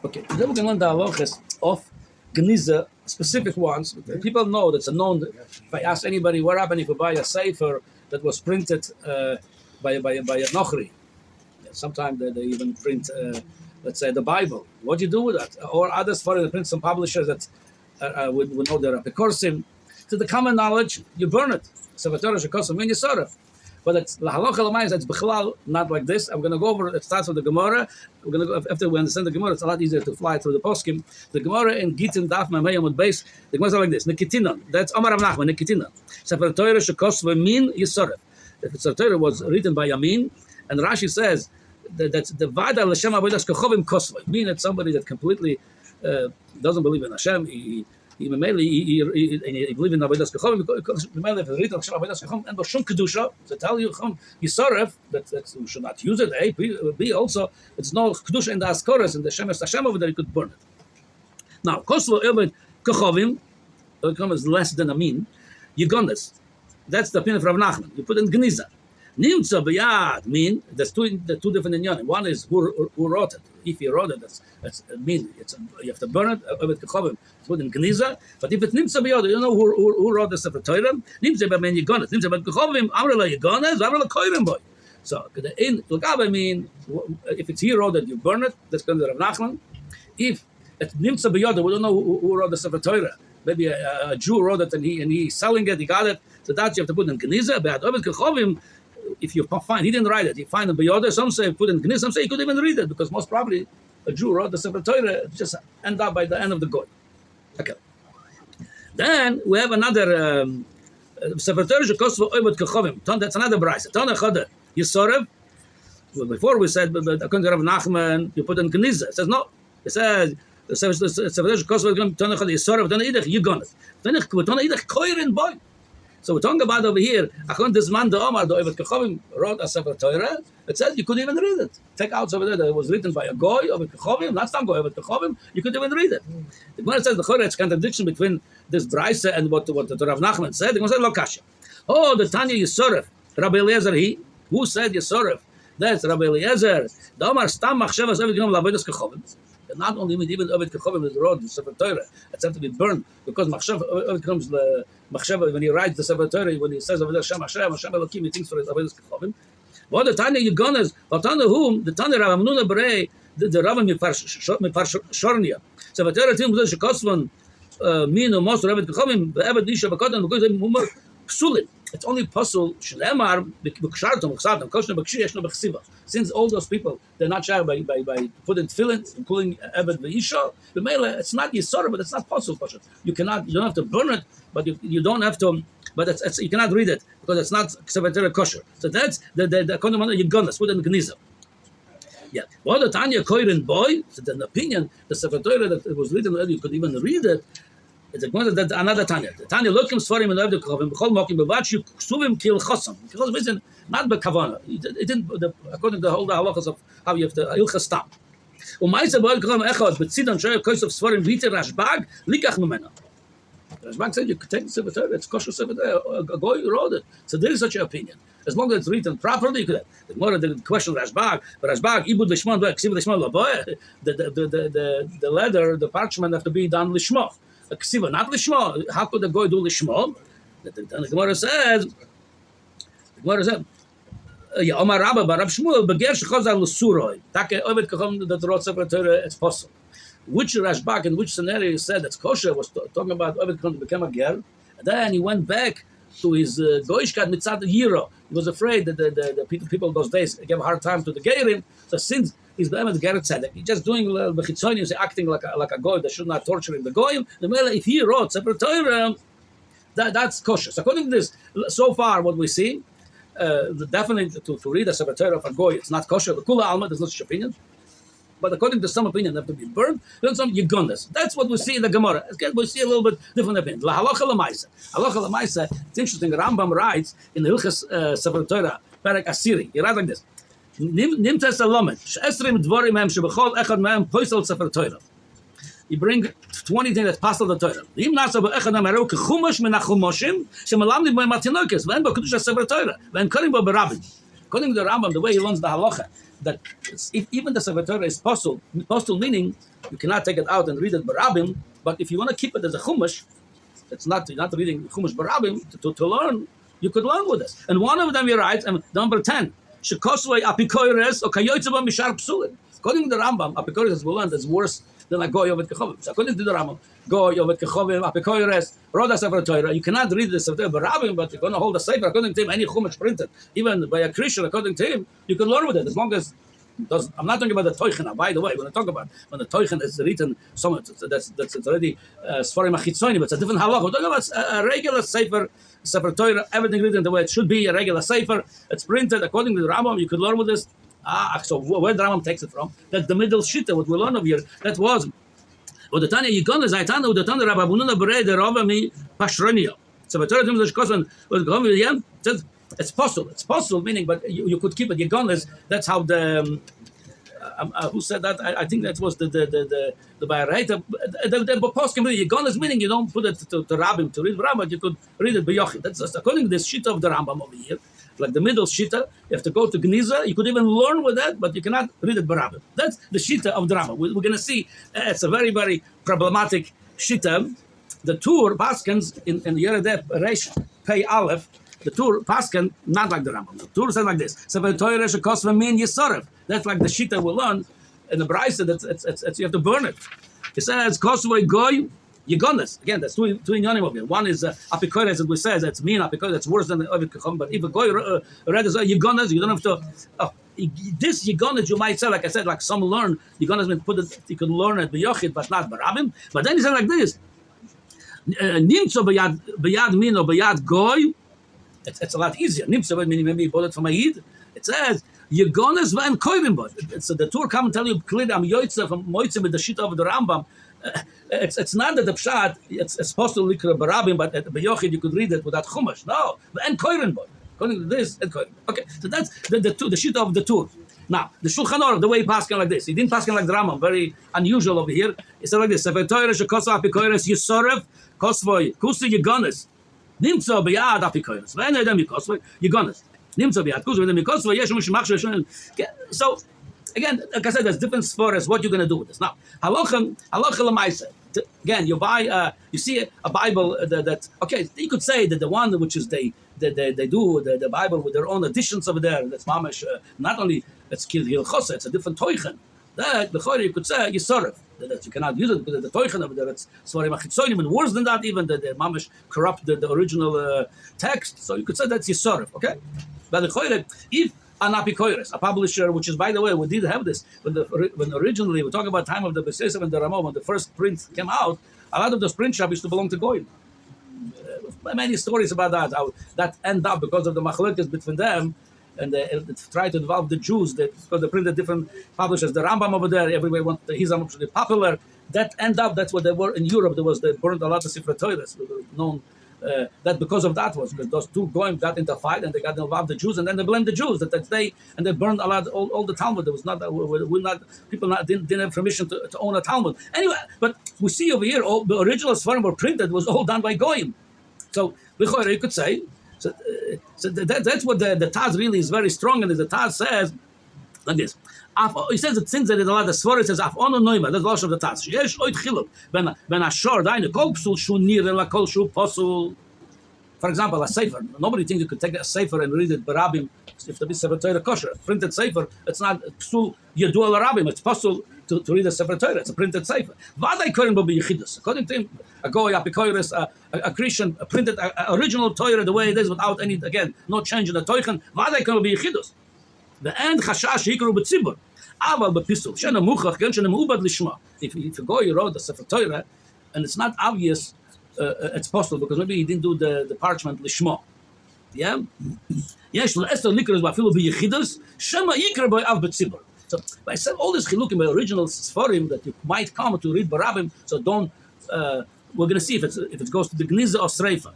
Okay, then we're going to learn the halachas of Geniza, specific ones. People know that's a known. If I ask anybody, what happened if you buy a Sefer that was printed by a Nochri? Sometimes they even print, let's say, the Bible. What do you do with that? Or others, for the print some publishers that would know their apikores. To the common knowledge, you burn it. Sefer Torah shekosam min yisaref. But it's la halacha l'mayis. It's bichlal not like this. I'm going to go over. It starts with the Gemara. We're going to go after we understand the Gemara. It's a lot easier to fly through the poskim. The Gemara in Gittin Daf Memeyam with base. The Gemara is like this. Nikitinon. That's Amar Rav Nachman. Nikitinon. Sefer Torah shekosam min yisaref. If Sefer Torah was written by Yamin, and Rashi says that's the vada l'shem avodas kochovim kosvay. Mean it's somebody that completely doesn't believe in Hashem. He believe in avodas kochovim. If it's written avodas kochovim and b'shum kedusha, to tell you yisoref that you should not use it. A, B also it's no kedusha in the apikores and the shemesh Hashem over there. You could burn it. Now kosvay avodas kochovim becomes less than a mean. Yigonis. That's the opinion of Rav Nachman. You put in Geniza. Nimtza b'yad mean there's two different inyanim. One is who wrote it. If you wrote it, that's mean. You have to burn it. Put in Geniza. But if it's nimtza b'yad, you know who wrote the Sefer Torah. Nimtza b'men yigones. Nimtza b'kochovim amrela yigones. Amrela koyrim boy. So in Lagabe mean if it's he wrote it, you burn it. That's going to Rav Nachman. If it's nimtza b'yad, we don't know who wrote the Sefer Torah. Maybe a Jew wrote it and he's selling it. He got it. So that you have to put in Geniza. But if you find he didn't write it, you find in Beyoda. Some say put in Geniza. Some say he could even read it because most probably a Jew wrote the Sefer Torah. Just end up by the end of the Goy. Okay. Then we have another Sefer Torah shekosva oivot kechovim. That's another brayse. Tana chada yisorev. Before we said, but according to Rav Nachman, you put in Geniza. It says no. It says. So we're talking about over here. According to this man, the Omar, the Oived Kechovim wrote a Sefer Torah. It says you could even read it. Take out over there that it was written by a Goy, Oived Kechovim. That's not Goy, Oived Kechovim. You could even read it. The Gemara says the Chorah, it's contradiction between this Braise and what the Rav Nachman said. The Gemara said, Lokasha. Oh, the Tanya Yisoref. Rabbi Eliezer, who said Yisoref? That's Rabbi Eliezer. The Omar Stam Machsheva Oived Kechovim. Not only even Oived Kechovim is wrote the Sefer Torah, it's have to be burned because Machsheva comes the Machsheva when he writes the Sefer Torah, when he says over there Hashem Elokim, he thinks for his Oived Kechovim. What the Tanya Yigones, but Tanya whom the Tanya Rav Amnuna Berei, the Rav Mipar Shornia. Sefer Torah Tim Budosh Kosvan Min Umos Oived Kechovim Be'eved Isha Bakodan because they Mumar Psulim. It's only possible Shlemar B'Kshartom Chsatam Koshna B'Kshi Yeshno B'Chsiva. Since all those people they're not shy by putting tefillin, including Eved V'Isha, it's not Yisora, but it's not possible. You don't have to burn it, but you don't have to. But it's you cannot read it because it's not Sefer Torah kosher. So that's the according to Yigonas, put in Geniza. Yeah. What the Tanya Koirin boy? So the opinion the Sefer Torah that it was written earlier, you could even read it. It's another Tanya. The Tanya looking Svarim and Oived Kechovim b'chol mokim b'vachu ksuvim kil chosam. Because reason not b'kavana. It didn't. According to the whole halachas of how you have to ilchas tam. U'ma'isa b'Oived Kechovim echad b'tzidan shoyer kois of Svarim v'iter Rashbag likach memena. Rashbag said you could take the Sefer Torah. It's kosher Sefer Torah. A goy wrote it. So there is such an opinion. As long as it's written properly, you could have. The Gemara didn't question Rashbag, but Rashbag ibud lishma ksiv lishma laboy. The leather, the parchment have to be done lishma. A ksiva, not lishma. How could the goy do lishma? The Gemara says, Omar Rabba Bar Rab Shmuel begev shechazar l'suroi. Take Oived Kechovim that wrote Sefer Torah. It's possible. Which Rashbag in which scenario he said that's kosher was talking about Oived Kechovim became a ger, and then he went back to his goyishkat mitzad yiro. He was afraid that the people those days gave a hard time to the gerim. So since he's be'emet ger tzedek, he's just doing b'chitzonius, acting like a goy that should not torture him. The goyim, if he wrote Sefer Torah, that's kosher. So according to this, so far what we see, definitely to read a Sefer Torah of a goy, it's not kosher. The kula alma, there's no such opinion. But according to some opinion, they have to be burned. Then some yigonas. That's what we see in the Gemara. Again, we see a little bit different opinion. La halacha l'maisa. Halacha l'maisa. It's interesting. Rambam writes in the Hilchas Sefer Torah, Perek Asiri. He writes like this: Nimtes alamed she'esrim dvorim hem shebechol echad mehem poisel Sefer Torah. You bring 20 things that's passed the Torah. Im nasa be'echad mehem kechumash min hachumoshim shemalamdim b'hem atinokes v'en b'kedusha Sefer Torah v'en korim bo berabim. According to the Rambam, the way he learns the halacha, that if even the Sefer Torah is postul, meaning You cannot take it out and read it barabim. But if you want to keep it as a chumash, it's not you're not reading chumash barabim to learn. You could learn with this. And one of them he writes, number 10, shekosvei apikores or kayotzeba mishar psulim. According to the Rambam, apikores is learned is worse than a goy ovet kechovim. So according to the Rambam, goy ovet kechovim, apikores, roda sefer Torah. You cannot read the sefer barabim, but you're going to hold a sefer. According to him, any chumash printed, even by a Christian, according to him, you can learn with it as long as. I'm not talking about the toichen. By the way, when I talk about when the toichen is written, that's already Sefarim Achitzonim, but it's a different halacha. We're talking about a regular sefer Torah, everything written the way it should be, a regular sefer. It's printed according to the Rambam. You could learn with this. So where the Rambam takes it from? That's the middle shita. What we learn over here. That was. What the Tanya Yikon is Aitana. The Tanya Rabbi Bununa Berei the Rabbi Mi Pashrenio. So the Torah is Kosan was going with him. It's possible. It's possible, meaning, but you could keep it. Yigonis. That's how the who said that? I think that was the Bayaraita. The post can be Yigonis, meaning you don't put it to Rabbim to read Rabbim. You could read it B'yochid. That's just according to this shita of the Rambam over here, like the middle shita. You have to go to Gniza. You could even learn with that, but you cannot read it B'Rabbim. That's the shita of the Rambam. We're going to see. It's a very very problematic shita. The Tur Paskins in Yeredeh Reish Pei Aleph. The Tur Paskin, not like the Rambam. The Tur says like this: Sefer Torah shekosva min yisoref. That's like the shita we learn in the Brisa. It's you have to burn it. It says kosvei goy yigonis. Again, that's two inyanim of it. One is apikores, as we say, that's mean apikores. That's worse than the ovid kechom. But if a goy read as yigonis, you don't have to. This yigonis, you might say, like I said, like some learn yigonis means put it. You could learn it b'yochid, but not barabim. But then he said like this: nimtzo b'yad min or b'yad goy. It's a lot easier. Nimtza, meaning maybe you bought it from a Yid. It says, Yegones van koivim. So the Torah come and tell you clearly, I'm yoitza from moitza with the shit of the Rambam. It's not that the pshat, it's supposed to read barabim, but at Beyochid you could read it without chumash. No, and koivim. According to this, and koivim. Okay, so that's the shit of the Torah. Now, the Shulchan Aruch, the way he passed like this, he didn't pass like the Rambam, very unusual over here. He said like this: Sefer Torah shekosa apikores yisorev kosvoy kusu yegones. Nimtzo b'yad apikores. When they mikosvay, yigonis. Nimtzo b'yad kusu when they mikosvay. Yesh mishmach. So again, like I said, there's different for us what you're going to do with this. Now, halacha l'maisa. Again, you buy, you see a Bible that okay, you could say that the one which is they do the Bible with their own additions over there. That's mamash. Not only it's hilchosa, it's a different toichen. That the you could say yisoref. That you cannot use it because the toichen over there it's Sefarim Achitzonim, and worse than that, even the mamash corrupt the original text. So you could say that's yisoref. Okay, but the if an apikores, a publisher, which is by the way we did have this when originally we talk about time of the Besesev and the Ramah when the first print came out, a lot of those print shops used to belong to Goyim. Many stories about that, how that end up because of the machlokes between them, and they tried to involve the Jews because they printed different publishers. The Rambam over there, everybody wanted the Hizam to be popular. That end up, that's what they were in Europe. They burned a lot of Sefer Torahs. Known that because of that was because those two Goyim got into a fight and they got involved the Jews, and then they blamed the Jews that day, and they burned a lot all the Talmud. There was didn't have permission to own a Talmud anyway. But we see over here all the original Sefarim were printed was all done by Goyim. So you could say. So that's what the Taz really is very strong, and the Taz says like this. He says that since there is a lot of Sfor, it says Af ono noima. That's the loss of the Taz. Yesh oit chiluk ben ashor dainu kol psul shu nir la kol shu posul. For example, a sefer. Nobody thinks you could take a sefer and read it barabim. If the Sefer Torah kosher, printed sefer, it's not psul yedu al rabim. It's possible to read a Sefer Torah. It's a printed sefer. Vaday korin bo b'yichidus. According to him, a goy apikores, a Christian, a printed original Torah the way it is without any no change in the toichen. Vaday korin bo b'yichidus. The end chashash hikru b'tzibur. Aval b'pisul. Shena muchach gen shena mu'ubad lishma. If a goy wrote the Sefer Torah and it's not obvious, it's possible because maybe he didn't do the parchment lishma. Yeah. Yes, l'ester likros b'afilu b'yichidus. Shema yikra by av b'tzibur. So I said all this chilukim by original Sforim that you might come to read barabim. So don't. We're going to see if it goes to the Gniza or Sreifa.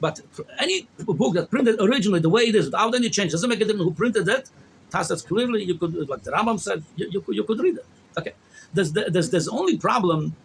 But any book that printed originally the way it is without any change doesn't make a difference who printed it. That's clearly you could, like the Rambam said, you could read it. Okay. There's only problem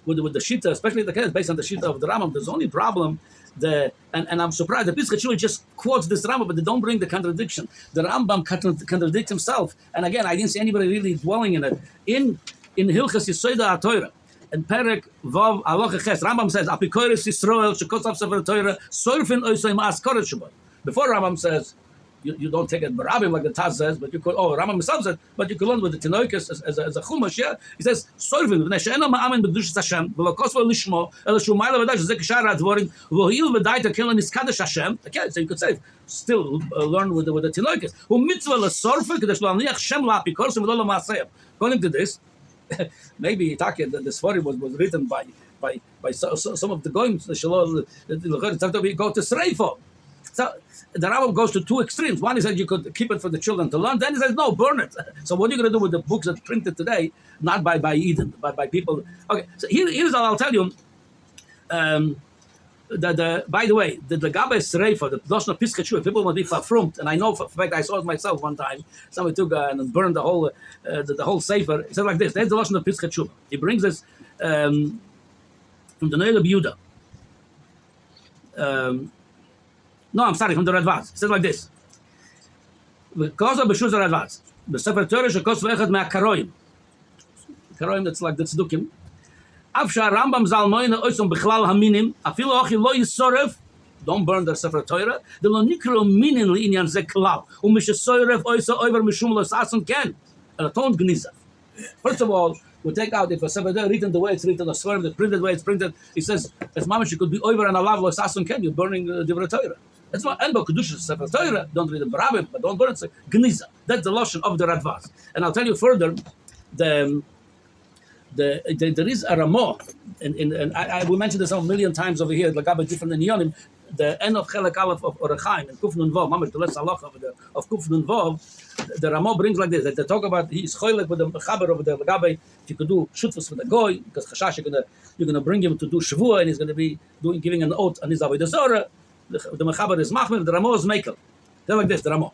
with the Shita, especially the case based on the Shita of the Rambam. There's only problem. And I'm surprised the Pesach Shiur just quotes this Rambam, but they don't bring the contradiction. The Rambam contradicts himself. And again, I didn't see anybody really dwelling in it. In in Hilchas Yisoda HaTorah, in Perek Vav Halacha Ches, Rambam says, apikores Yisrael, shekosav Sefer Torah, soirfin oisay ma'askoret shabbat. Before Rambam says, you don't take it barabim like the Taz says, but you could, Rambam himself said, but you could learn with the Tinoikis as a chumash, yeah? He says, soirfin, v'nei she'ena ma'amin b'dushas Hashem, v'lo kosvo lishmo, ela shu ma'ila v'dash, zeh kishar ha'dvorim, v'ho'il v'dai ta'kel niskadesh Hashem. Okay, so you could say, still learn with the Tinoikis. Hu mitzvah l'sorfa, k'desh lo aniach Shem la'apikores, v'lo l'ma'aseyam. According to this, maybe the Sefer was written by some of the goyim. The go to Sreifo. So the Rambam goes to two extremes. One is that you could keep it for the children to learn. Then he says, no, burn it. So what are you going to do with the books that printed today, not by Eden, but by people? Okay, so here's what I'll tell you. By the way, the Gabe Sreifa, the Lashon of Pischei Teshuva, people will be verfrumt, and I know for fact I saw it myself one time. Somebody took and burned the whole Sefer. It says like this. There's the Lashon of Pischei Teshuva. He brings this from the Noel of Yehuda. No, I'm sorry, from the Radvaz. It says like this. Because of B'shuz Radvaz, the Sefer Torah shekos v'echad me'akaroyim. Karoyim, that's like the Tzdukim. Afsha Rambam Zalmoina Oisum Bichlal Haminim, Afilo Achi Lo Yisoref, don't burn the Sefer Torah, the Lo Nikro Minin Liinyan Ze Klal, Mishasoyref Oisa Oiver Mishum Lo Sasun Ken, and a toned Gniza. First of all, we take out if a Sefer Torah written the way it's written, a swerve, the printed way it's printed, he says, as Mamash, it could be Oiver and Alav Lo Sasun Ken, you're burning the Divrei Torah. That's not Enbo Kedusha Sefer Torah, don't read the Barabim, but don't burn it, it's Gniza. That's the Lashon of the Radvaz. And I'll tell you further, there is a Ramah, and we mentioned this a million times over here, like different than Yonim, the end of Chelek Aleph of Orechaim, and Kuf Nun Vav, Mamash, the last halacha of Kuf Nun Vav, the Ramah brings like this, that they talk about, he's choylek with the Mechaber over there, Lagabe, if you could do Shutfus with the Goy, because Chashash, you're gonna bring him to do Shavua, and he's gonna be giving an oath on his Avodah Zorah, the Mechaber is Machmir, the Ramah is Mekel. They're like this, the Ramah.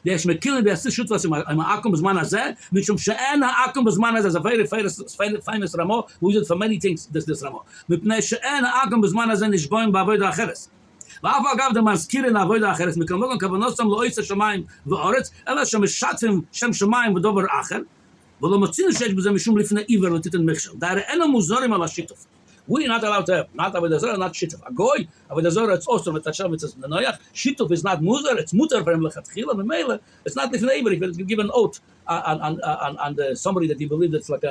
יש מכירים ביעשי שותפוס עם העקום בזמן הזה, משום שאין העקום בזמן הזה, זה a very famous רמו, we use it for many things, this רמו. מפני שאין העקום בזמן הזה נשבועים בעבודה אחרת. ואף אגב דמזכירים לעבודה אחרת, מכלמות הכוונוסם לא עושה שמיים ואורץ, אלא שמשתפים שם שמיים ודובר אחר, ולא מוצאים שיש בזה משום לפני עיוור ותיתן מכשל. דהרי אין המוזרים על השיתוף. We're not allowed to have, not Avodah Zorah, not Shituf. A goy, Avodah Zorah, it's awesome, it's Hashem, it's Nanoyach. Shituf is not Muzer, it's Muter for him, Lechatchila, Memele. It's not Lifnei Iver, if you give an oath on somebody that you believe that's like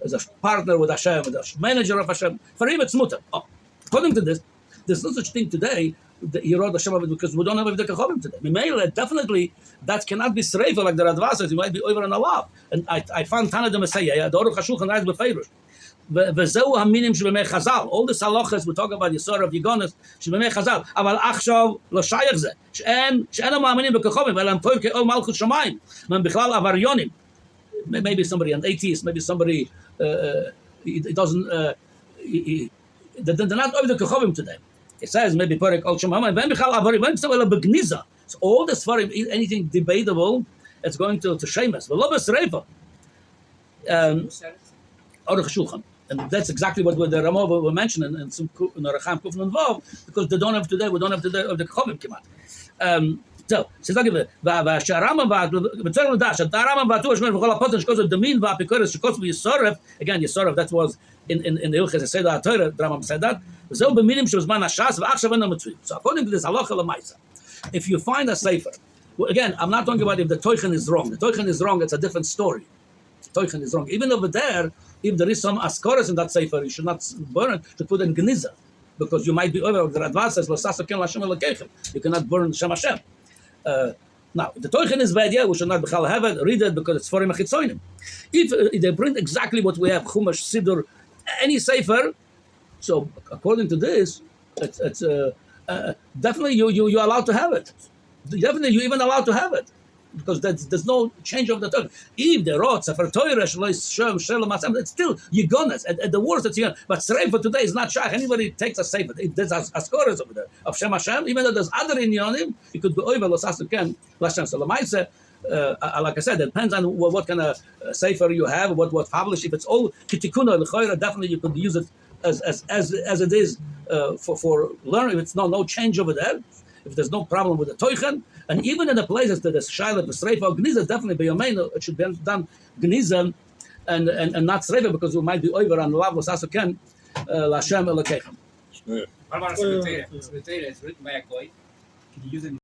as a partner with Hashem, as a manager of Hashem. For him, it's Muter. Oh. According to this, there's no such thing today, he wrote Hashem of it because we don't have Avdei Kachovim today. Memele, definitely, that cannot be Sreifa like the Radva says, it might be over and alav. And I found Tana the Messiah, the Aruch HaShulchan Aruch Befeirush. All this halachas we talk about Yisor of Yigonis שבמי חז"ל, אבל עכשיו לא שייך זה, שאין המאמינים בכוכבים, אלא הם טועים כאור מלכות שמיים, הם בכלל עבריונים. Maybe somebody an atheist, maybe somebody it doesn't they're not over the kochovim today. It says maybe Perek Al Shemam, והם בכלל עבריונים, והם אלא בגניזה. So all this for anything debatable, it's going to shame us. ולא בשריפה. Aruch HaShulchan. And that's exactly what the Ramah were mentioning in some Naracham Kuf Nun Vav, because we don't have today of the Kochovim Kemat. So like it, again, Yisoref, that was in the Hilchas Seder HaTorah, the Rambam said that. So according to this halacha l'maisa, if you find a sefer, well, again, I'm not talking about if the toichen is wrong. The toichen is wrong, it's a different story. The toichen is wrong. Even over there, if there is some apikores in that sefer, you should not burn it, you should put in gniza, because you might be over. The Radva says, you cannot burn Shem Hashem. Now, the toichen is bad, yeah, we should not have it, read it, because it's for him. If they bring exactly what we have, Chumash, Siddur, any sefer, so according to this, it's definitely you're allowed to have it. Definitely you're even allowed to have it. Because there's no change of the Torah. If the wrote Sefer Torah, it's still Yigonis. At the worst, it's Yigonis. But Sreifa today is not Shach. Anybody takes a Sefer. If there's apikores over there of Shem Hashem, even though there's other Inyanim, it could be over Los Asuken, Lashem. So Lamaisa, like I said, it depends on what kind of Sefer you have, what's published. If it's all Kitikuna L'Choira, definitely you could use it as it is for learning. If it's no change over there, if there's no problem with the Toichen, and even in the places that there's Shaila, B'Sreifa, or Gniza, definitely by Yomeinu, it should be done Gniza and not Sreiva because we might be over on Lav Sasaken Lashem Elokechem. What about a secretary? Secretary is written by a goy. Can you use it?